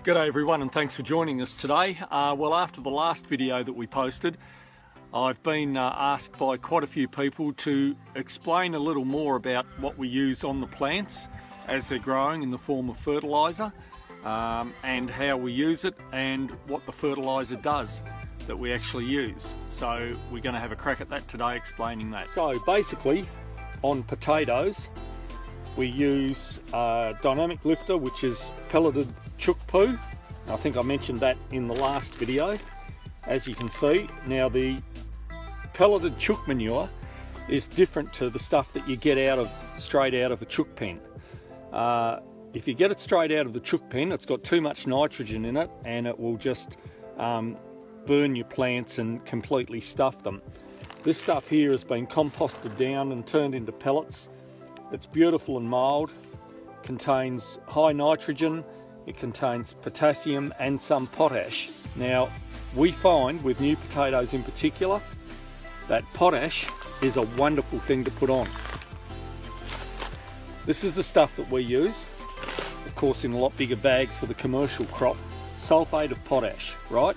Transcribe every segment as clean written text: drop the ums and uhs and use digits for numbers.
G'day everyone, and thanks for joining us today. Well, after the last video that we posted, I've been asked by quite a few people to explain a little more about what we use on the plants as they're growing in the form of fertiliser, and how we use it and what the fertiliser does that we actually use. So we're going to have a crack at that today, explaining that. So basically on potatoes we use Dynamic Lifter, which is pelleted chook poo. I think I mentioned that in the last video. As you can see, now the pelleted chook manure is different to the stuff that you get straight out of a chook pen. If you get it straight out of the chook pen, it's got too much nitrogen in it and it will just burn your plants and completely stuff them. This stuff here has been composted down and turned into pellets. It's beautiful and mild, contains high nitrogen, it contains potassium and some potash. Now, we find with new potatoes in particular that potash is a wonderful thing to put on. This is the stuff that we use, of course in a lot bigger bags for the commercial crop. Sulphate of potash, right?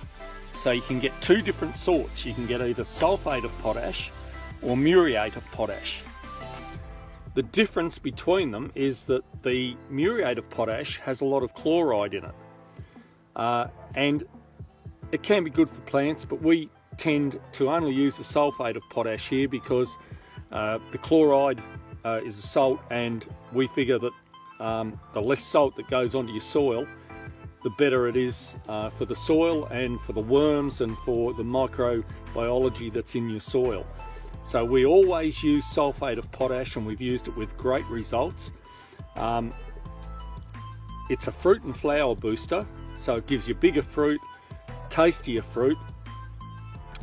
So you can get two different sorts. You can get either sulphate of potash or muriate of potash. The difference between them is that the muriate of potash has a lot of chloride in it, and it can be good for plants, but we tend to only use the sulphate of potash here because the chloride is a salt, and we figure that the less salt that goes onto your soil, the better it is for the soil and for the worms and for the microbiology that's in your soil. So we always use sulphate of potash, and we've used it with great results. It's a fruit and flower booster, so it gives you bigger fruit, tastier fruit,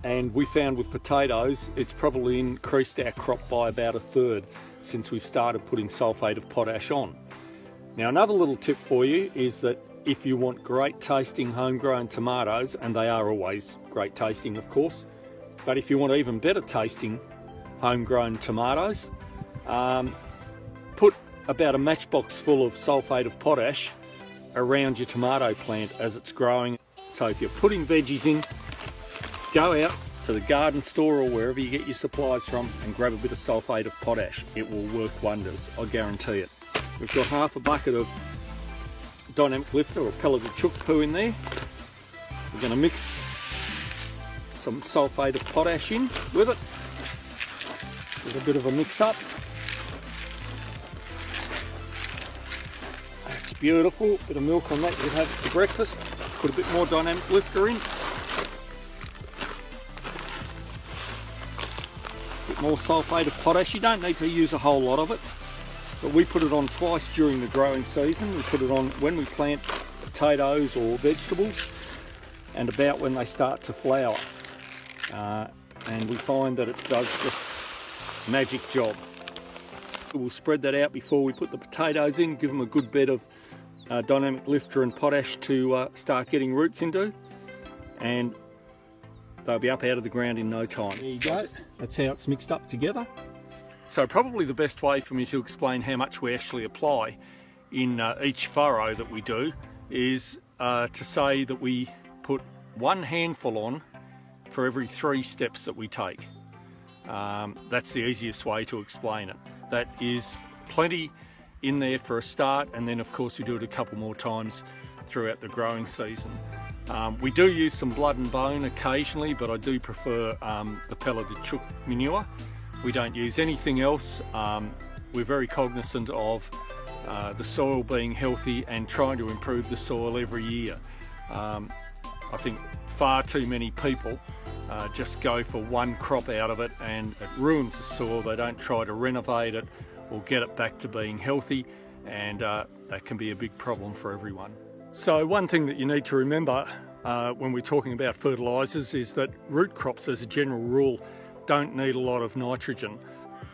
and we found with potatoes it's probably increased our crop by about a third since we've started putting sulphate of potash on. Now, another little tip for you is that if you want great tasting homegrown tomatoes, and they are always great tasting of course, but if you want even better tasting homegrown tomatoes, put about a matchbox full of sulphate of potash around your tomato plant as it's growing. So if you're putting veggies in, go out to the garden store or wherever you get your supplies from and grab a bit of sulphate of potash. It will work wonders, I guarantee it. We've got half a bucket of Dynamic Lifter or pelleted chook poo in there. We're going to mix some sulphate of potash in with it. Give it a bit of a mix up. That's beautiful. Bit of milk on that you can have for breakfast. Put a bit more Dynamic Lifter in. Bit more sulphate of potash. You don't need to use a whole lot of it, but we put it on twice during the growing season. We put it on when we plant potatoes or vegetables and about when they start to flower. And we find that it does just magic job. We'll spread that out before we put the potatoes in, give them a good bed of Dynamic Lifter and potash to start getting roots into, and they'll be up out of the ground in no time. There you go, that's how it's mixed up together. So probably the best way for me to explain how much we actually apply in each furrow that we do is to say that we put one handful on for every 3 steps that we take. That's the easiest way to explain it. That is plenty in there for a start, and then of course we do it a couple more times throughout the growing season. We do use some blood and bone occasionally, but I do prefer the pelleted chook manure. We don't use anything else. We're very cognizant of the soil being healthy and trying to improve the soil every year. I think far too many people just go for one crop out of it and it ruins the soil. They don't try to renovate it or get it back to being healthy, and that can be a big problem for everyone. So one thing that you need to remember when we're talking about fertilisers is that root crops as a general rule don't need a lot of nitrogen.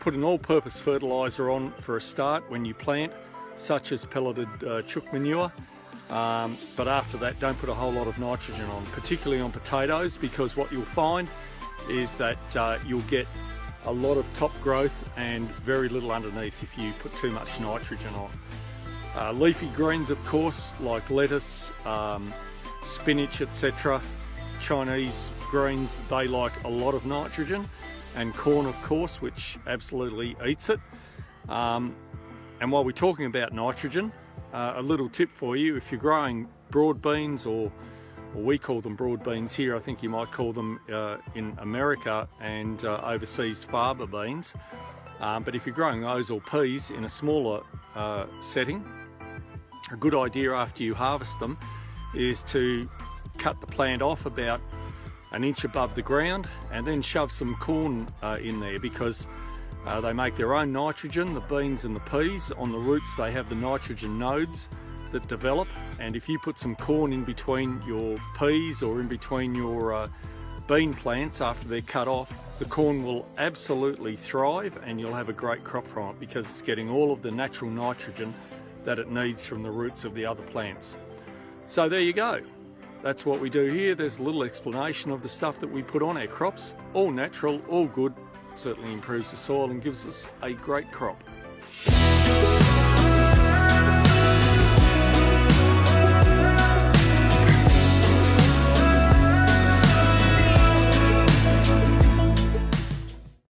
Put an all-purpose fertiliser on for a start when you plant, such as pelleted chook manure. But after that, don't put a whole lot of nitrogen on, particularly on potatoes, because what you'll find is that you'll get a lot of top growth and very little underneath if you put too much nitrogen on. Leafy greens, of course, like lettuce, spinach, etc. Chinese greens, they like a lot of nitrogen, and corn, of course, which absolutely eats it. And while we're talking about nitrogen, a little tip for you: if you're growing broad beans, or we call them broad beans here, I think you might call them in America and overseas faba beans, but if you're growing those, or peas, in a smaller setting, a good idea after you harvest them is to cut the plant off about an inch above the ground and then shove some corn in there, because they make their own nitrogen, the beans and the peas. On the roots they have the nitrogen nodes that develop, and if you put some corn in between your peas or in between your bean plants after they're cut off, the corn will absolutely thrive and you'll have a great crop from it, because it's getting all of the natural nitrogen that it needs from the roots of the other plants. So there you go. That's what we do here. There's a little explanation of the stuff that we put on our crops. All natural, all good. Certainly improves the soil and gives us a great crop.